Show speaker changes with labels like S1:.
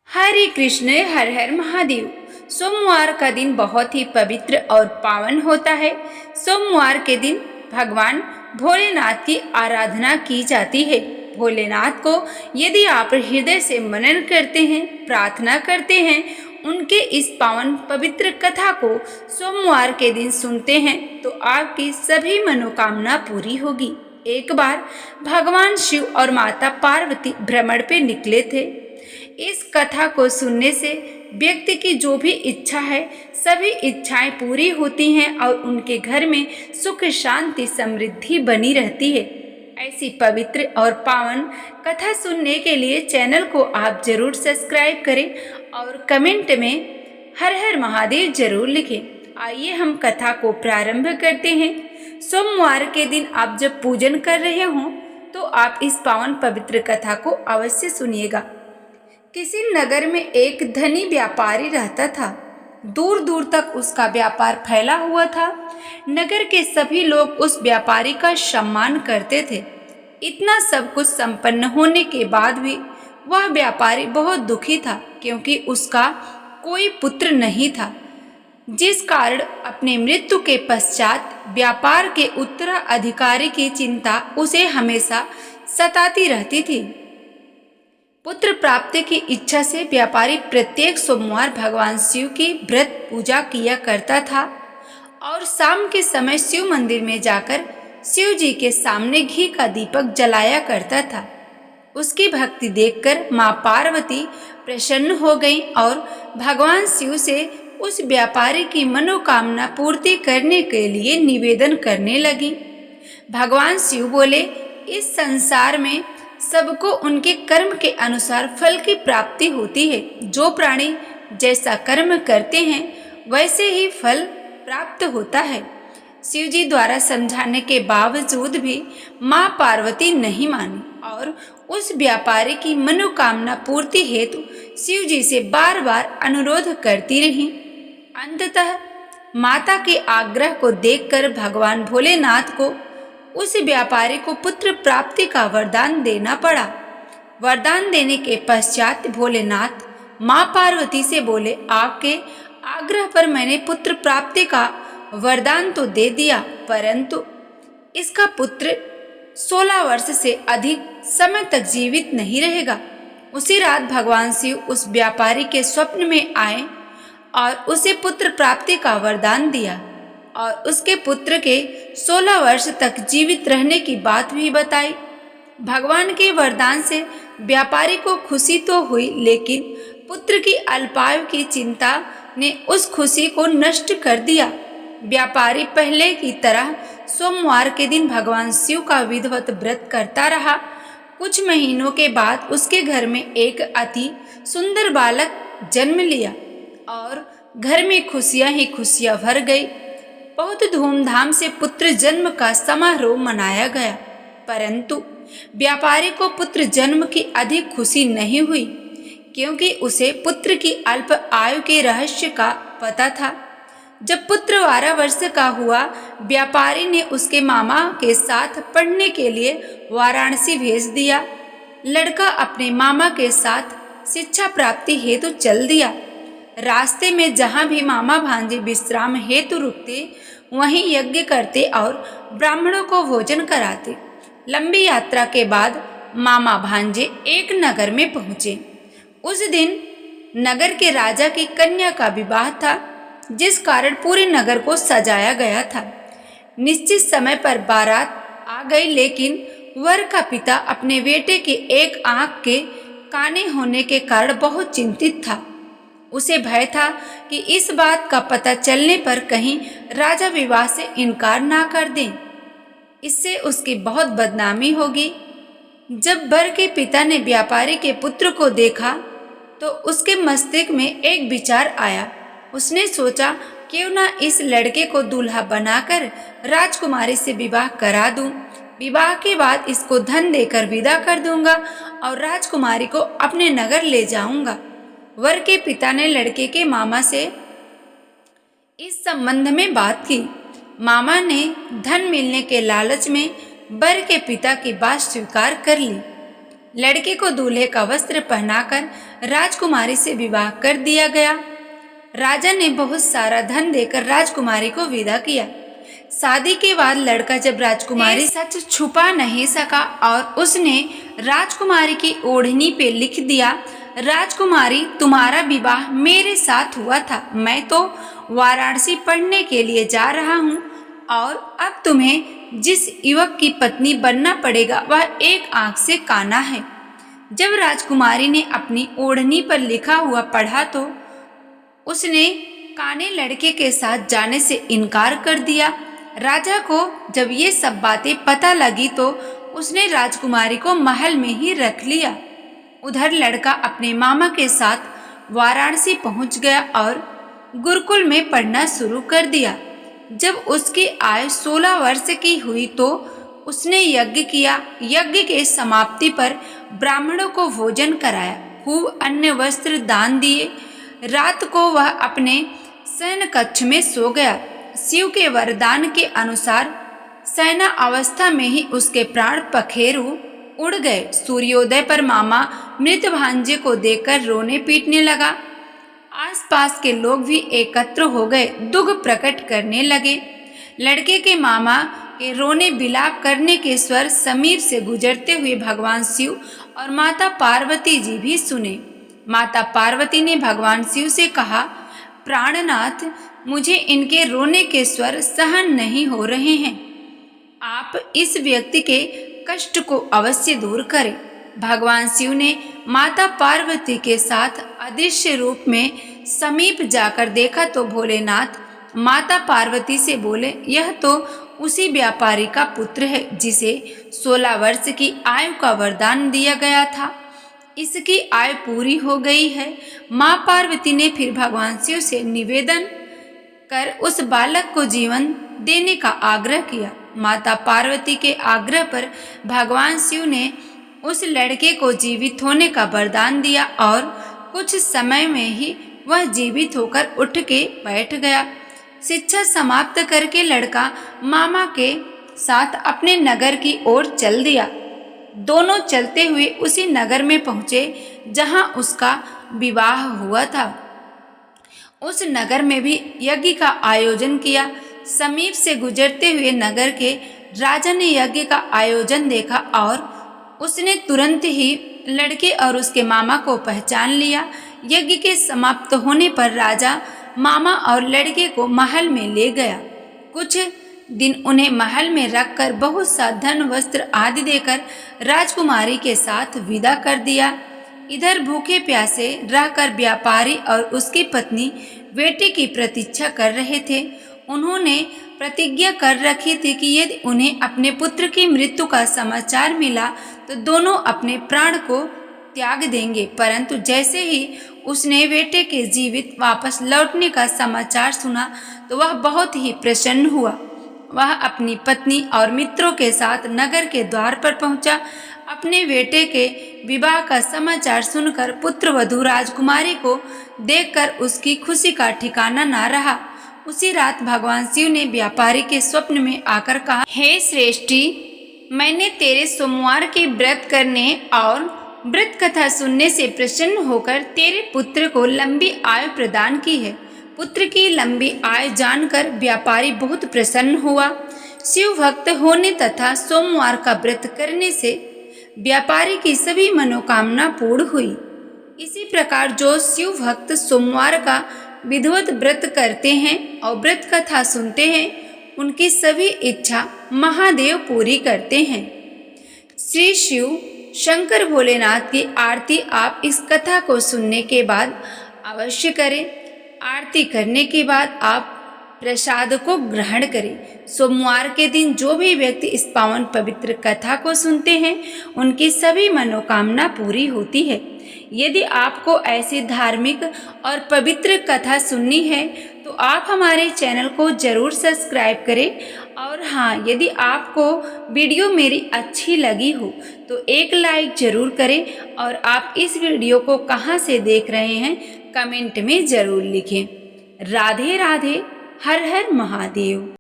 S1: हरे कृष्ण, हर हर महादेव। सोमवार का दिन बहुत ही पवित्र और पावन होता है। सोमवार के दिन भगवान भोलेनाथ की आराधना की जाती है। भोलेनाथ को यदि आप हृदय से मनन करते हैं, प्रार्थना करते हैं, उनके इस पावन पवित्र कथा को सोमवार के दिन सुनते हैं तो आपकी सभी मनोकामना पूरी होगी। एक बार भगवान शिव और माता पार्वती भ्रमण पे निकले थे। इस कथा को सुनने से व्यक्ति की जो भी इच्छा है, सभी इच्छाएं पूरी होती हैं और उनके घर में सुख शांति समृद्धि बनी रहती है। ऐसी पवित्र और पावन कथा सुनने के लिए चैनल को आप जरूर सब्सक्राइब करें और कमेंट में हर हर महादेव जरूर लिखें। आइए हम कथा को प्रारंभ करते हैं। सोमवार के दिन आप जब पूजन कर रहे हों तो आप इस पावन पवित्र कथा को अवश्य सुनिएगा। किसी नगर में एक धनी व्यापारी रहता था। दूर दूर तक उसका व्यापार फैला हुआ था। नगर के सभी लोग उस व्यापारी का सम्मान करते थे। इतना सब कुछ संपन्न होने के बाद भी वह व्यापारी बहुत दुखी था, क्योंकि उसका कोई पुत्र नहीं था, जिस कारण अपने मृत्यु के पश्चात व्यापार के उत्तराधिकारी की चिंता उसे हमेशा सताती रहती थी। पुत्र प्राप्ति की इच्छा से व्यापारी प्रत्येक सोमवार भगवान शिव की व्रत पूजा किया करता था और शाम के समय शिव मंदिर में जाकर शिव जी के सामने घी का दीपक जलाया करता था। उसकी भक्ति देखकर माँ पार्वती प्रसन्न हो गई और भगवान शिव से उस व्यापारी की मनोकामना पूर्ति करने के लिए निवेदन करने लगी। भगवान शिव बोले, इस संसार में सबको उनके कर्म के अनुसार फल की प्राप्ति होती है। जो प्राणी जैसा कर्म करते हैं वैसे ही फल प्राप्त होता है। शिव जी द्वारा समझाने के बावजूद भी माँ पार्वती नहीं मानी और उस व्यापारी की मनोकामना पूर्ति हेतु शिव जी से बार बार अनुरोध करती रही। अंततः माता के आग्रह को देखकर भगवान भोलेनाथ को उस व्यापारी को पुत्र प्राप्ति का वरदान देना पड़ा। वरदान देने के पश्चात भोलेनाथ माँ पार्वती से बोले, आपके आग्रह पर मैंने पुत्र प्राप्ति का वरदान तो दे दिया, परंतु इसका पुत्र 16 वर्ष से अधिक समय तक जीवित नहीं रहेगा। उसी रात भगवान शिव उस व्यापारी के स्वप्न में आए और उसे पुत्र प्राप्ति का वरदान दिया और उसके पुत्र के 16 वर्ष तक जीवित रहने की बात भी बताई। भगवान के वरदान से व्यापारी को खुशी तो हुई, लेकिन पुत्र की अल्पायु की चिंता ने उस खुशी को नष्ट कर दिया। व्यापारी पहले की तरह सोमवार के दिन भगवान शिव का विधिवत व्रत करता रहा। कुछ महीनों के बाद उसके घर में एक अति सुंदर बालक जन्म लिया और घर में खुशियां ही खुशियां भर गई। बहुत धूमधाम से पुत्र जन्म का समारोह मनाया गया, परंतु व्यापारी को पुत्र जन्म की अधिक खुशी नहीं हुई, क्योंकि उसे पुत्र की अल्प आयु के रहस्य का पता था। जब पुत्र 12 वर्ष का हुआ, व्यापारी ने उसके मामा के साथ पढ़ने के लिए वाराणसी भेज दिया। लड़का अपने मामा के साथ शिक्षा प्राप्ति हेतु चल दिया। रास्ते में जहाँ भी मामा भांजे विश्राम हेतु रुकते, वहीं यज्ञ करते और ब्राह्मणों को भोजन कराते। लंबी यात्रा के बाद मामा भांजे एक नगर में पहुँचे। उस दिन नगर के राजा की कन्या का विवाह था, जिस कारण पूरे नगर को सजाया गया था। निश्चित समय पर बारात आ गई, लेकिन वर का पिता अपने बेटे के एक आंख के काने होने के कारण बहुत चिंतित था। उसे भय था कि इस बात का पता चलने पर कहीं राजा विवाह से इनकार ना कर दें, इससे उसकी बहुत बदनामी होगी। जब वर के पिता ने व्यापारी के पुत्र को देखा तो उसके मस्तिष्क में एक विचार आया। उसने सोचा, क्यों ना इस लड़के को दूल्हा बनाकर राजकुमारी से विवाह करा दूं। विवाह के बाद इसको धन देकर विदा कर दूंगा और राजकुमारी को अपने नगर ले जाऊंगा। वर के पिता ने लड़के के मामा से इस संबंध में बात की। मामा ने धन मिलने के लालच में वर के पिता की बात स्वीकार कर ली। लड़के को दूल्हे का वस्त्र पहनाकर राजकुमारी से विवाह कर दिया गया। राजा ने बहुत सारा धन देकर राजकुमारी को विदा किया। शादी के बाद लड़का जब राजकुमारी सच छुपा नहीं सका और उसने राजकुमारी की ओढ़नी पे लिख दिया, राजकुमारी तुम्हारा विवाह मेरे साथ हुआ था, मैं तो वाराणसी पढ़ने के लिए जा रहा हूँ और अब तुम्हें जिस युवक की पत्नी बनना पड़ेगा वह एक आंख से काना है। जब राजकुमारी ने अपनी ओढ़नी पर लिखा हुआ पढ़ा तो उसने काने लड़के के साथ जाने से इनकार कर दिया। राजा को जब ये सब बातें पता लगी तो उसने राजकुमारी को महल में ही रख लिया। उधर लड़का अपने मामा के साथ वाराणसी पहुंच गया और गुरुकुल में पढ़ना शुरू कर दिया। जब उसकी आयु 16 वर्ष की हुई तो उसने यज्ञ किया। यज्ञ के समाप्ति पर ब्राह्मणों को भोजन कराया, खूब अन्न वस्त्र दान दिए। रात को वह अपने शयन कक्ष में सो गया। शिव के वरदान के अनुसार शयना अवस्था में ही उसके प्राण पखेरु उड़ गए। सूर्योदय पर मामा मृत भांजे को देखकर रोने पीटने लगा। आसपास के लोग भी एकत्र हो गए, दुख प्रकट करने लगे। लड़के के मामा के रोने बिलाप करने के स्वर समीप से गुजरते हुए भगवान शिव और माता पार्वती जी भी सुने। माता पार्वती ने भगवान शिव से कहा, प्राणनाथ, मुझे इनके रोने के स्वर सहन नहीं हो रहे हैं, आप इस व्यक्ति के कष्ट को अवश्य दूर करें। भगवान शिव ने माता पार्वती के साथ अदृश्य रूप में समीप जाकर देखा तो भोलेनाथ माता पार्वती से बोले, यह तो उसी व्यापारी का पुत्र है जिसे 16 वर्ष की आयु का वरदान दिया गया था। इसकी आयु पूरी हो गई है। माँ पार्वती ने फिर भगवान शिव से निवेदन कर उस बालक को जीवन देने का आग्रह किया। माता पार्वती के आग्रह पर भगवान शिव ने उस लड़के को जीवित होने का वरदान दिया और कुछ समय में ही वह जीवित होकर उठ के बैठ गया। शिक्षा समाप्त करके लड़का मामा के साथ अपने नगर की ओर चल दिया। दोनों चलते हुए उसी नगर में पहुंचे जहां उसका विवाह हुआ था। उस नगर में भी यज्ञ का आयोजन किया। समीप से गुजरते हुए नगर के राजा ने यज्ञ का आयोजन देखा और उसने तुरंत ही लड़के और उसके मामा को पहचान लिया। यज्ञ के समाप्त होने पर राजा मामा और लड़के को महल में ले गया। कुछ दिन उन्हें महल में रखकर बहुत सा धन वस्त्र आदि देकर राजकुमारी के साथ विदा कर दिया। इधर भूखे प्यासे रहकर व्यापारी और उसकी पत्नी बेटे की प्रतीक्षा कर रहे थे। उन्होंने प्रतिज्ञा कर रखी थी कि यदि उन्हें अपने पुत्र की मृत्यु का समाचार मिला तो दोनों अपने प्राण को त्याग देंगे। परंतु जैसे ही उसने बेटे के जीवित वापस लौटने का समाचार सुना तो वह बहुत ही प्रसन्न हुआ। वह अपनी पत्नी और मित्रों के साथ नगर के द्वार पर पहुंचा। अपने बेटे के विवाह का समाचार सुनकर पुत्र वधू राजकुमारी को देखकर उसकी खुशी का ठिकाना न रहा। उसी रात भगवान शिव ने व्यापारी के स्वप्न में आकर कहा, हे श्रेष्ठी, मैंने तेरे सोमवार के व्रत करने और व्रत कथा सुनने से प्रसन्न होकर तेरे पुत्र को लंबी आयु प्रदान की है। पुत्र की लंबी आयु जानकर व्यापारी बहुत प्रसन्न हुआ। शिव भक्त होने तथा सोमवार का व्रत करने से व्यापारी की सभी मनोकामना पूर्ण हुई। इसी प्रकार जो शिव भक्त सोमवार का विधिवत व्रत करते हैं और व्रत कथा सुनते हैं उनकी सभी इच्छा महादेव पूरी करते हैं। श्री शिव शंकर भोलेनाथ की आरती आप इस कथा को सुनने के बाद अवश्य करें। आरती करने के बाद आप प्रसाद को ग्रहण करें। सोमवार के दिन जो भी व्यक्ति इस पावन पवित्र कथा को सुनते हैं उनकी सभी मनोकामना पूरी होती है। यदि आपको ऐसी धार्मिक और पवित्र कथा सुननी है तो आप हमारे चैनल को जरूर सब्सक्राइब करें। और हाँ, यदि आपको वीडियो मेरी अच्छी लगी हो तो एक लाइक जरूर करें और आप इस वीडियो को कहाँ से देख रहे हैं कमेंट में जरूर लिखें। राधे राधे, हर हर महादेव।